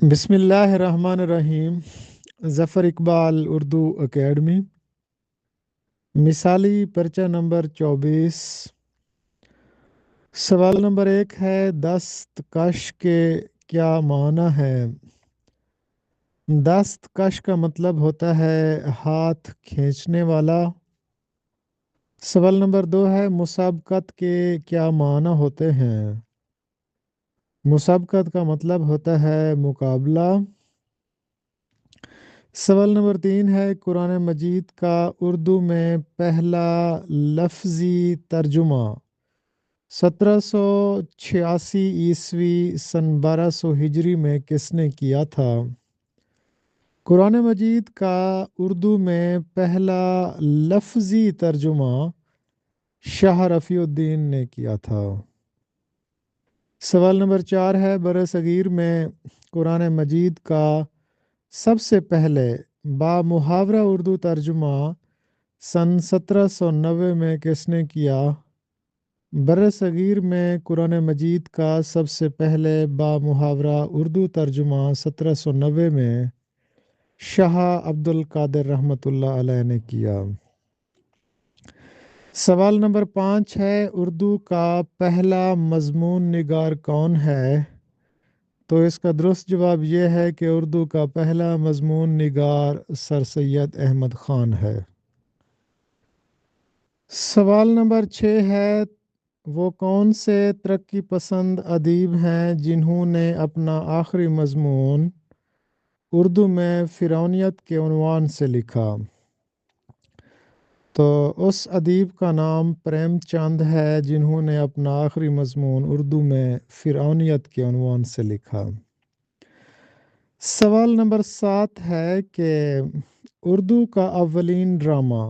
بسم اللہ الرحمن الرحیم۔ ظفر اقبال اردو اکیڈمی، مثالی پرچہ نمبر 24۔ سوال نمبر 1 ہے، دستکش کے کیا معنی ہے؟ دستکش کا مطلب ہوتا ہے ہاتھ کھینچنے والا۔ سوال نمبر 2 ہے، مسابقت کے کیا معنی ہوتے ہیں؟ مسابقت کا مطلب ہوتا ہے مقابلہ۔ سوال نمبر 3 ہے، قرآن مجید کا اردو میں پہلا لفظی ترجمہ 1786 عیسوی سن 1200 ہجری میں کس نے کیا تھا؟ قرآن مجید کا اردو میں پہلا لفظی ترجمہ شاہ رفیع الدین نے کیا تھا۔ سوال نمبر 4 ہے، برصغیر میں قرآن مجید کا سب سے پہلے بامحاورہ اردو ترجمہ سن 1790 میں کس نے کیا؟ برصغیر میں قرآن مجید کا سب سے پہلے بامحاورہ اردو ترجمہ 1790 میں شاہ عبد القادر رحمۃ اللہ علیہ نے کیا۔ سوال نمبر 5 ہے، اردو کا پہلا مضمون نگار کون ہے؟ تو اس کا درست جواب یہ ہے کہ اردو کا پہلا مضمون نگار سر سید احمد خان ہے۔ سوال نمبر 6 ہے، وہ کون سے ترقی پسند ادیب ہیں جنہوں نے اپنا آخری مضمون اردو میں فرعونیت کے عنوان سے لکھا؟ تو اس ادیب کا نام پریم چند ہے جنہوں نے اپنا آخری مضمون اردو میں فرعونیت کے عنوان سے لکھا۔ سوال نمبر 7 ہے کہ اردو کا اولین ڈرامہ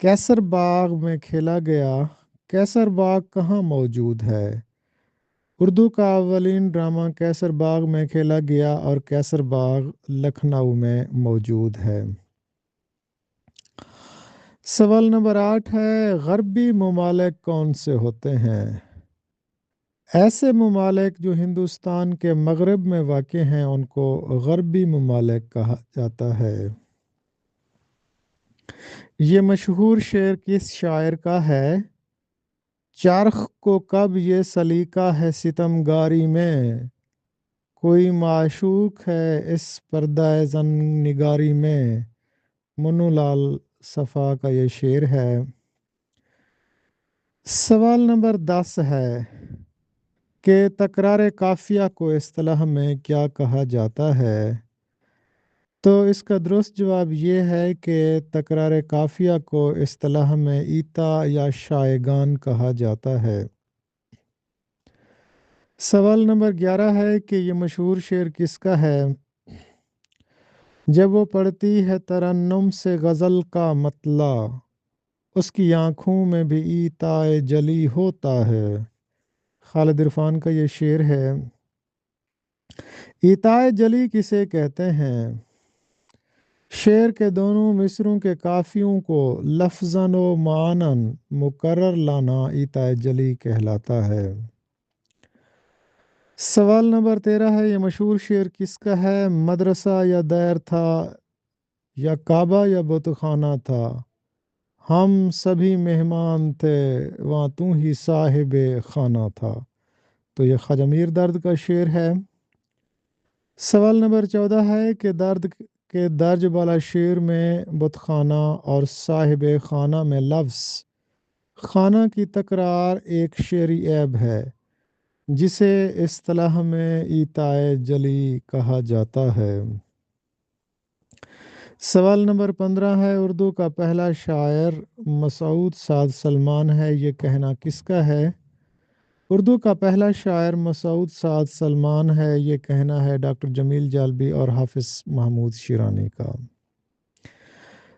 کیسر باغ میں کھیلا گیا، کیسر باغ کہاں موجود ہے؟ اردو کا اولین ڈرامہ کیسر باغ میں کھیلا گیا اور کیسر باغ لکھنؤ میں موجود ہے۔ سوال نمبر 8 ہے، غربی ممالک کون سے ہوتے ہیں؟ ایسے ممالک جو ہندوستان کے مغرب میں واقع ہیں ان کو غربی ممالک کہا جاتا ہے۔ یہ مشہور شعر کس شاعر کا ہے؟ چرخ کو کب یہ سلیقہ ہے ستم گاری میں، کوئی معشوق ہے اس پردہ زن نگاری میں۔ منو لال صفا کا یہ شعر ہے۔ سوال نمبر 10 ہے کہ تکرار قافیہ کو اصطلاح میں کیا کہا جاتا ہے؟ تو اس کا درست جواب یہ ہے کہ تکرار قافیہ کو اصطلاح میں ایتا یا شائگان کہا جاتا ہے۔ سوال نمبر 11 ہے کہ یہ مشہور شعر کس کا ہے؟ جب وہ پڑھتی ہے ترنم سے غزل کا مطلع، اس کی آنکھوں میں بھی ایتائے جلی ہوتا ہے۔ خالد عرفان کا یہ شعر ہے۔ ایتائے جلی کسے کہتے ہیں؟ شعر کے دونوں مصروں کے قافیوں کو لفظاً و معناً مکرر لانا ایتائے جلی کہلاتا ہے۔ سوال نمبر 13 ہے، یہ مشہور شعر کس کا ہے؟ مدرسہ یا دیر تھا یا کعبہ یا بت خانہ تھا، ہم سبھی مہمان تھے وہاں تو ہی صاحب خانہ تھا۔ تو یہ خواجہ میر درد کا شعر ہے۔ سوال نمبر 14 ہے کہ درد کے درج بالا شعر میں بت خانہ اور صاحب خانہ میں لفظ خانہ کی تکرار ایک شعری عیب ہے جسے اصطلاح میں ایتائے جلی کہا جاتا ہے۔ سوال نمبر 15 ہے، اردو کا پہلا شاعر مسعود سعد سلمان ہے، یہ کہنا کس کا ہے؟ اردو کا پہلا شاعر مسعود سعد سلمان ہے، یہ کہنا ہے ڈاکٹر جمیل جالبی اور حافظ محمود شیرانی کا۔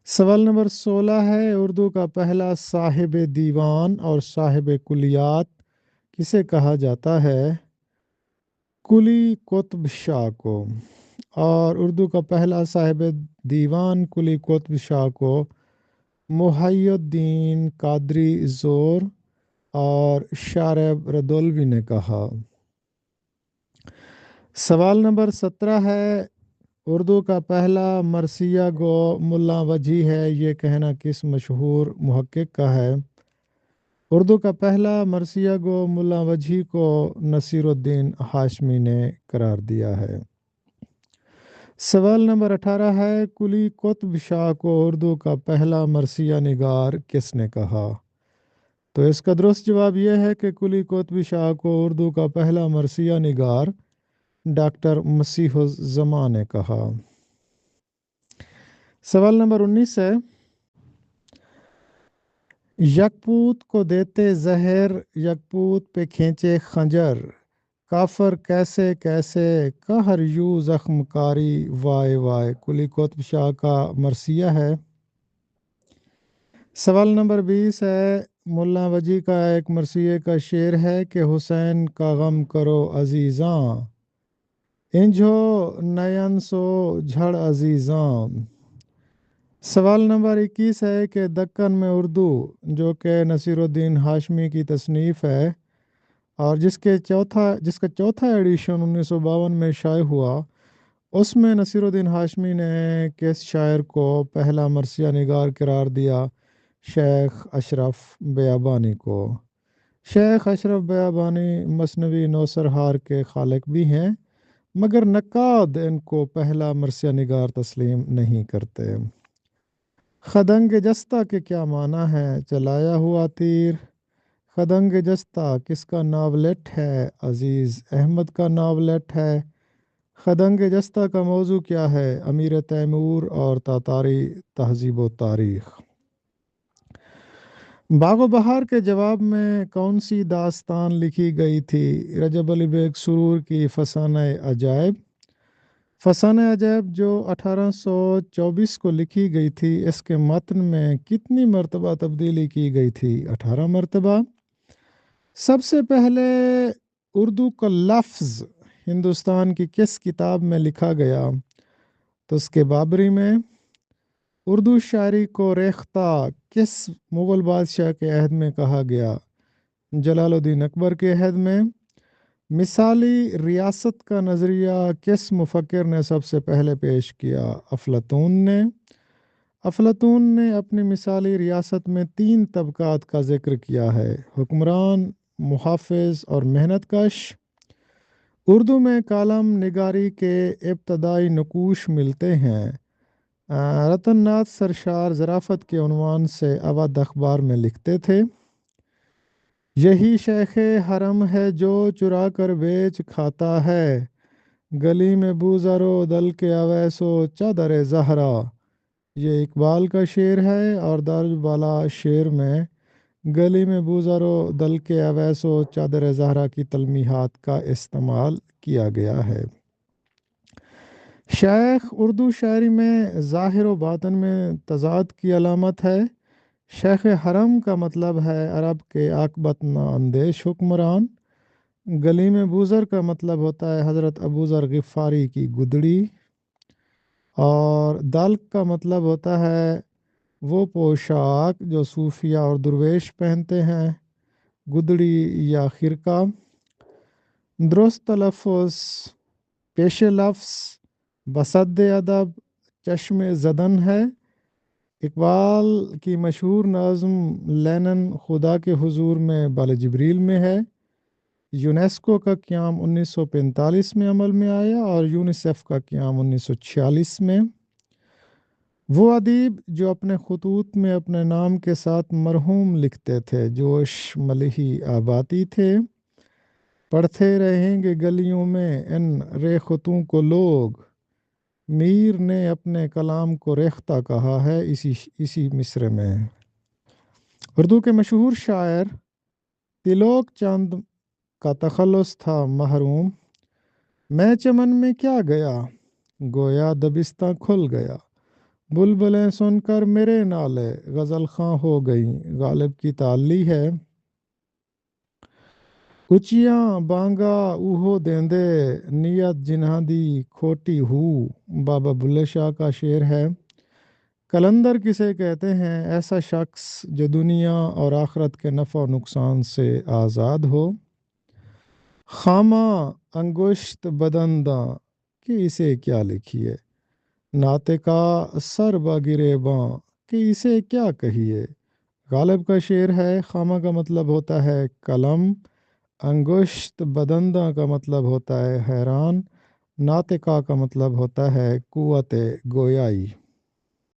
سوال نمبر 16 ہے، اردو کا پہلا صاحب دیوان اور صاحب کلیات کسے کہا جاتا ہے؟ کلی قطب شاہ کو۔ اور اردو کا پہلا صاحب دیوان کلی قطب شاہ کو محی الدین قادری زور اور شارب ردولوی نے کہا۔ سوال نمبر 17 ہے، اردو کا پہلا مرثیہ گو ملا وجی ہے، یہ کہنا کس مشہور محقق کا ہے؟ اردو کا پہلا مرثیہ گو ملا وجی کو نصیر الدین ہاشمی نے قرار دیا ہے۔ سوال نمبر 18 ہے، کلی قطب شاہ کو اردو کا پہلا مرثیہ نگار کس نے کہا؟ تو اس کا درست جواب یہ ہے کہ کلی قطب شاہ کو اردو کا پہلا مرثیہ نگار ڈاکٹر مسیح الزمان نے کہا۔ سوال نمبر 19 ہے، یکپوت کو دیتے زہر، یکپوت پہ کھینچے خنجر، کافر کیسے کیسے قہر یوں زخم کاری وائے وائے، کلی قطب شاہ کا مرثیہ ہے۔ سوال نمبر 20 ہے، ملا وجی کا ایک مرثیے کا شعر ہے کہ حسین کا غم کرو عزیزاں، انجھو نین سو جھڑ عزیزاں۔ سوال نمبر 21 ہے کہ دکن میں اردو، جو کہ نصیر الدین ہاشمی کی تصنیف ہے اور جس کا چوتھا ایڈیشن 1952 میں شائع ہوا، اس میں نصیر الدین ہاشمی نے کس شاعر کو پہلا مرثیہ نگار قرار دیا؟ شیخ اشرف بیابانی کو۔ شیخ اشرف بیابانی مثنوی نوسرہار کے خالق بھی ہیں، مگر نقاد ان کو پہلا مرثیہ نگار تسلیم نہیں کرتے۔ خدنگ جستہ کے کیا معنی ہے؟ چلایا ہوا تیر۔ خدنگ جستہ کس کا ناولٹ ہے؟ عزیز احمد کا ناولٹ ہے۔ خدنگ جستہ کا موضوع کیا ہے؟ امیر تیمور اور تاتاری تہذیب و تاریخ۔ باغ و بہار کے جواب میں کون سی داستان لکھی گئی تھی؟ رجب علی بیگ سرور کی فسانہ عجائب۔ فسانہ عجائب جو 1824 کو لکھی گئی تھی، اس کے متن میں کتنی مرتبہ تبدیلی کی گئی تھی؟ 18 مرتبہ۔ سب سے پہلے اردو کا لفظ ہندوستان کی کس کتاب میں لکھا گیا؟ تو اس کے بابری میں۔ اردو شاعری کو ریختہ کس مغل بادشاہ کے عہد میں کہا گیا؟ جلال الدین اکبر کے عہد میں۔ مثالی ریاست کا نظریہ کس مفکر نے سب سے پہلے پیش کیا؟ افلاطون نے۔ افلاطون نے اپنی مثالی ریاست میں 3 طبقات کا ذکر کیا ہے: حکمران، محافظ اور محنت کش۔ اردو میں کالم نگاری کے ابتدائی نقوش ملتے ہیں۔ رتن ناتھ سرشار ظرافت کے عنوان سے اودھ اخبار میں لکھتے تھے: یہی شیخ حرم ہے جو چرا کر بیچ کھاتا ہے، گلی میں بوذر و دل کے اویس و چادر زہرا۔ یہ اقبال کا شعر ہے اور درج بالا شعر میں گلی میں بوذر و دل کے اویس و چادر زہرا کی تلمیحات کا استعمال کیا گیا ہے۔ شیخ اردو شاعری میں ظاہر و باطن میں تضاد کی علامت ہے۔ شیخ حرم کا مطلب ہے عرب کے عاقبت نا اندیش حکمران۔ گلی میں بوذر کا مطلب ہوتا ہے حضرت ابو ذر غفاری کی گدڑی، اور دلک کا مطلب ہوتا ہے وہ پوشاک جو صوفیہ اور درویش پہنتے ہیں، گدڑی یا خرقہ۔ درست تلفظ پیش لفظ بسد ادب چشم زدن ہے۔ اقبال کی مشہور نظم لینن خدا کے حضور میں بال جبریل میں ہے۔ یونیسکو کا قیام 1945 میں عمل میں آیا اور یونیسیف کا قیام 1946 میں۔ وہ ادیب جو اپنے خطوط میں اپنے نام کے ساتھ مرحوم لکھتے تھے، جوش ملحی آباتی تھے، پڑھتے رہیں گے گلیوں میں ان ریختوں کو لوگ، میر نے اپنے کلام کو ریختہ کہا ہے اسی مصرے میں۔ اردو کے مشہور شاعر تیلوک چند کا تخلص تھا محروم: میں چمن میں کیا گیا، گویا دبستہ کھل گیا، بلبلیں سن کر میرے نالے غزل خواں ہو گئیں۔ غالب کی تعلی ہے: اچیاں بانگا اوہو دیندے، نیت جنہاں دی کھوٹی ہو۔ بابا بلے شاہ کا شعر ہے۔ کلندر کسے کہتے ہیں؟ ایسا شخص جو دنیا اور آخرت کے نفع و نقصان سے آزاد ہو۔ خامہ انگشت بدنداں کہ اسے کیا لکھیے، ناطقہ سر بگریباں کہ اسے کیا کہیے۔ غالب کا شعر ہے، خامہ کا مطلب ہوتا ہے قلم، انگشت بدنداں کا مطلب ہوتا ہے حیران، ناطقہ کا مطلب ہوتا ہے قوت گویائی۔